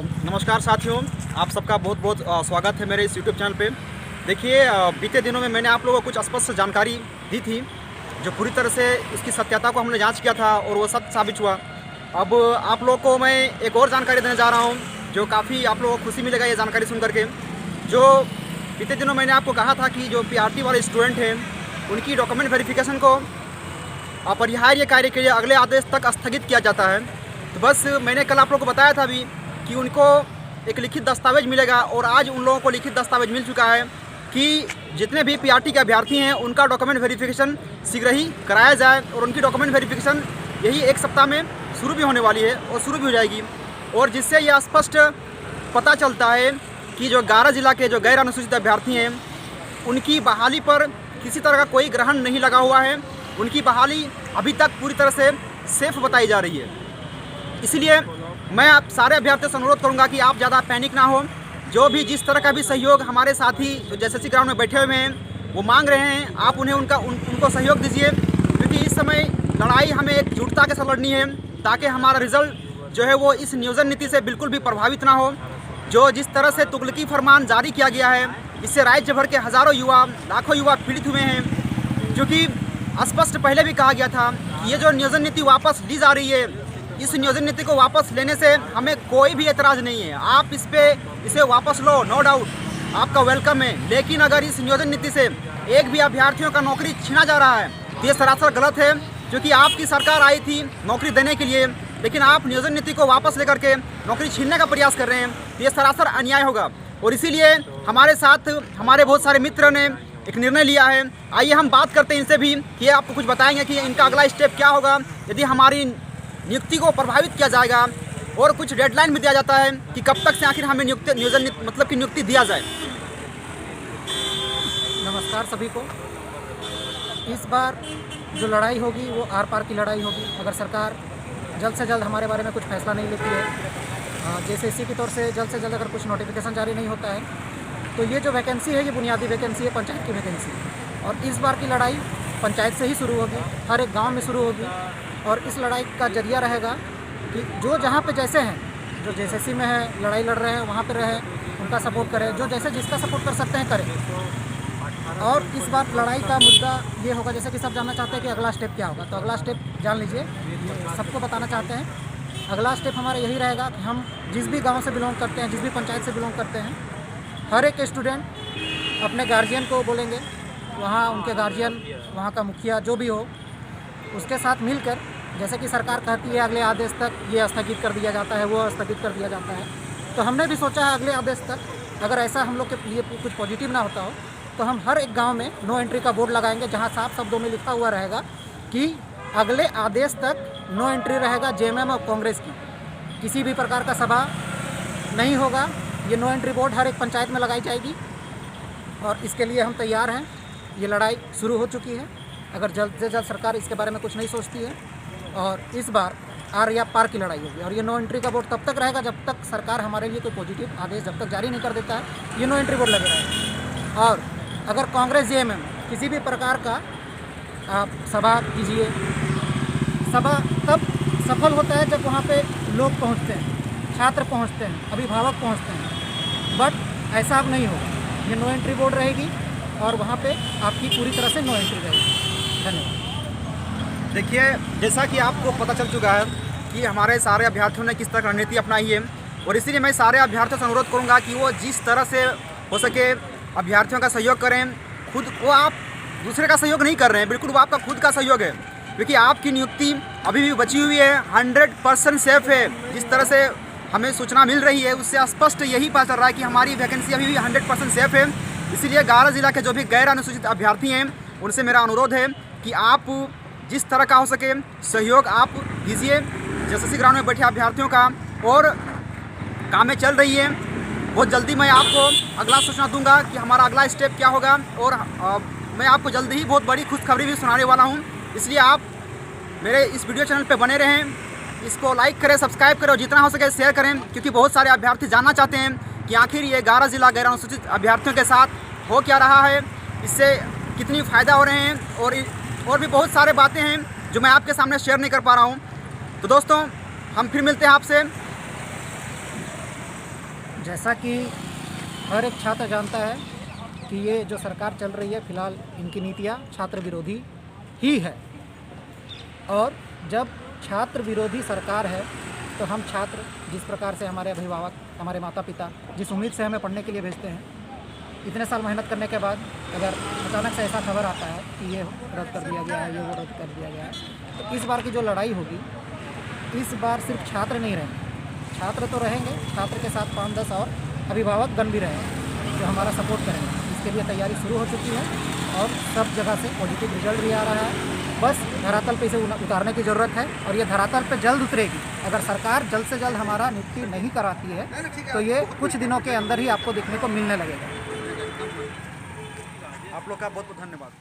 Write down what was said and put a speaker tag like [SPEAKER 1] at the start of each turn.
[SPEAKER 1] नमस्कार साथियों, आप सबका बहुत बहुत स्वागत है मेरे इस यूट्यूब चैनल पे। देखिए, बीते दिनों में मैंने आप लोगों को कुछ स्पष्ट जानकारी दी थी जो पूरी तरह से उसकी सत्यता को हमने जांच किया था और वो सत्य साबित हुआ। अब आप लोगों को मैं एक और जानकारी देने जा रहा हूँ जो काफ़ी आप लोगों को खुशी मिलेगा ये जानकारी सुन करके। जो बीते दिनों मैंने आपको कहा था कि जो पीआरटी वाले स्टूडेंट हैं उनकी डॉक्यूमेंट वेरिफिकेशन को अपरिहार्य कार्य के लिए अगले आदेश तक स्थगित किया जाता है। तो बस मैंने कल आप लोगों को बताया था अभी कि उनको एक लिखित दस्तावेज मिलेगा और आज उन लोगों को लिखित दस्तावेज मिल चुका है कि जितने भी पीआरटी के अभ्यर्थी हैं उनका डॉक्यूमेंट वेरिफिकेशन शीघ्र ही कराया जाए और उनकी डॉक्यूमेंट वेरिफिकेशन यही एक सप्ताह में शुरू भी होने वाली है और शुरू भी हो जाएगी। और जिससे यह स्पष्ट पता चलता है कि जो 11 जिला के जो गैर अनुसूचित अभ्यर्थी हैं उनकी बहाली पर किसी तरह का कोई ग्रहण नहीं लगा हुआ है। उनकी बहाली अभी तक पूरी तरह से सेफ बताई जा रही है। इसलिए मैं आप सारे अभ्यर्थियों से अनुरोध करूंगा कि आप ज़्यादा पैनिक ना हो। जो भी जिस तरह का भी सहयोग हमारे साथी जो जैसे ग्राउंड में बैठे हुए हैं वो मांग रहे हैं, आप उन्हें उनको सहयोग दीजिए, क्योंकि इस समय लड़ाई हमें एकजुटता के साथ लड़नी है ताकि हमारा रिजल्ट जो है वो इस नियोजन नीति से बिल्कुल भी प्रभावित ना हो। जो जिस तरह से तुगलकी फरमान जारी किया गया है इससे राज्य भर के हज़ारों युवा, लाखों युवा पीड़ित हुए हैं। जो कि स्पष्ट पहले भी कहा गया था कि ये जो नियोजन नीति वापस ली जा रही है, इस नियोजन नीति को वापस लेने से हमें कोई भी एतराज़ नहीं है। आप इसे वापस लो, नो डाउट आपका वेलकम है। लेकिन अगर इस नियोजन नीति से एक भी अभ्यर्थियों का नौकरी छीना जा रहा है तो ये सरासर गलत है। क्योंकि आपकी सरकार आई थी नौकरी देने के लिए, लेकिन आप नियोजन नीति को वापस लेकर के नौकरी छीनने का प्रयास कर रहे हैं तो ये सरासर अन्याय होगा। और इसीलिए हमारे साथ हमारे बहुत सारे मित्र ने एक निर्णय लिया है। आइए हम बात करते हैं इनसे भी कि आपको कुछ बताएंगे कि इनका अगला स्टेप क्या होगा यदि हमारी नियुक्ति को प्रभावित किया जाएगा। और कुछ डेडलाइन भी दिया जाता है कि कब तक से आखिर हमें नियुक्ति दिया जाए।
[SPEAKER 2] नमस्कार सभी को। इस बार जो लड़ाई होगी वो आर पार की लड़ाई होगी। अगर सरकार जल्द से जल्द हमारे बारे में कुछ फैसला नहीं लेती है, जैसे इसी के तौर से जल्द अगर कुछ नोटिफिकेशन जारी नहीं होता है, तो ये जो वैकेंसी है ये बुनियादी वैकेंसी है, पंचायत की वैकेंसी। और इस बार की लड़ाई पंचायत से ही शुरू होगी, हर एक गांव में शुरू होगी। और इस लड़ाई का जरिया रहेगा कि जो जहाँ पे जैसे हैं, जो जैसे में है लड़ाई लड़ रहे हैं वहाँ पे रहे, उनका सपोर्ट करें, जो जैसे जिसका सपोर्ट कर सकते हैं करें। और इस बार लड़ाई का मुद्दा ये होगा, जैसे कि सब जानना चाहते हैं कि अगला स्टेप क्या होगा, तो अगला स्टेप जान लीजिए, सबको बताना चाहते हैं। अगला स्टेप हमारा यही रहेगा कि हम जिस भी गाँव से बिलोंग करते हैं, जिस भी पंचायत से बिलोंग करते हैं, हर एक स्टूडेंट अपने गार्जियन को बोलेंगे, वहाँ उनके गार्जियन, वहाँ का मुखिया जो भी हो, उसके साथ मिलकर, जैसे कि सरकार कहती है अगले आदेश तक ये स्थगित कर दिया जाता है, वो स्थगित कर दिया जाता है, तो हमने भी सोचा है अगले आदेश तक अगर ऐसा हम लोग के लिए कुछ पॉजिटिव ना होता हो तो हम हर एक गांव में नो एंट्री का बोर्ड लगाएंगे, जहां साफ शब्दों में लिखा हुआ रहेगा कि अगले आदेश तक नो एंट्री रहेगा जेएमएम और कांग्रेस की। किसी भी प्रकार का सभा नहीं होगा। ये नो एंट्री बोर्ड हर एक पंचायत में लगाई जाएगी और इसके लिए हम तैयार हैं। ये लड़ाई शुरू हो चुकी है। अगर जल्द से जल्द सरकार इसके बारे में कुछ नहीं सोचती है, और इस बार आर या पार की लड़ाई होगी। और ये नो एंट्री का बोर्ड तब तक रहेगा जब तक सरकार हमारे लिए कोई पॉजिटिव आदेश जब तक जारी नहीं कर देता है, ये नो एंट्री बोर्ड लगे रहेगा। और अगर कांग्रेस जेएमएम किसी भी प्रकार का आप सभा कीजिए, सभा तब सफल होता है जब वहाँ पे लोग पहुँचते हैं, छात्र पहुँचते हैं, अभिभावक पहुँचते हैं। बट ऐसा अब नहीं होगा। ये नो एंट्री बोर्ड रहेगी और वहाँ पे आपकी पूरी तरह से नो एंट्री रहेगी। धन्यवाद।
[SPEAKER 1] देखिए, जैसा कि आपको पता चल चुका है कि हमारे सारे अभ्यर्थियों ने किस तरह रणनीति अपनाई है, और इसीलिए मैं सारे अभ्यर्थियों से अनुरोध करूंगा कि वो जिस तरह से हो सके अभ्यर्थियों का सहयोग करें। खुद वो आप दूसरे का सहयोग नहीं कर रहे हैं, बिल्कुल वो आपका खुद का सहयोग है, क्योंकि आपकी नियुक्ति अभी भी बची हुई है, 100% सेफ है। जिस तरह से हमें सूचना मिल रही है उससे स्पष्ट यही पता चल रहा है कि हमारी वैकेंसी अभी भी 100% सेफ है। इसीलिए 11 जिला के जो भी गैर अनुसूचित अभ्यर्थी हैं उनसे मेरा अनुरोध है कि आप जिस तरह का हो सके सहयोग आप दीजिए जैसे ग्राउंड में बैठे अभ्यर्थियों का। और कामें चल रही है, बहुत जल्दी मैं आपको अगला सूचना दूंगा कि हमारा अगला स्टेप क्या होगा। और मैं आपको जल्दी ही बहुत बड़ी खुशखबरी भी सुनाने वाला हूं। इसलिए आप मेरे इस वीडियो चैनल पे बने रहें, इसको लाइक करें, सब्सक्राइब करें और जितना हो सके शेयर करें, क्योंकि बहुत सारे अभ्यर्थी जानना चाहते हैं कि आखिर ये 11 जिला गैर अनुसूचित अभ्यर्थियों के साथ हो क्या रहा है, इससे कितनी फ़ायदा हो रहे हैं। और भी बहुत सारे बातें हैं जो मैं आपके सामने शेयर नहीं कर पा रहा हूं। तो दोस्तों, हम फिर मिलते हैं आपसे।
[SPEAKER 2] जैसा कि हर एक छात्र जानता है कि ये जो सरकार चल रही है फिलहाल इनकी नीतियाँ छात्र विरोधी ही है, और जब छात्र विरोधी सरकार है तो हम छात्र जिस प्रकार से हमारे अभिभावक, हमारे माता पिता जिस उम्मीद से हमें पढ़ने के लिए भेजते हैं, इतने साल मेहनत करने के बाद अगर अचानक से ऐसा खबर आता है कि ये रद्द कर दिया गया है, ये वो रद्द कर दिया गया है, तो इस बार की जो लड़ाई होगी, इस बार सिर्फ छात्र नहीं रहेंगे, छात्र तो रहेंगे, छात्र के साथ 5-10 और अभिभावक गण भी रहेंगे जो हमारा सपोर्ट करेंगे। इसके लिए तैयारी शुरू हो चुकी है और सब जगह से पॉजिटिव रिजल्ट भी आ रहा है। बस धरातल पे इसे उतारने की ज़रूरत है और ये धरातल पे जल्द उतरेगी। अगर सरकार जल्द से जल्द हमारा नियुक्ति नहीं कराती है तो ये कुछ दिनों के अंदर ही आपको देखने को मिलने लगेगा।
[SPEAKER 1] आप लोग का बहुत बहुत धन्यवाद।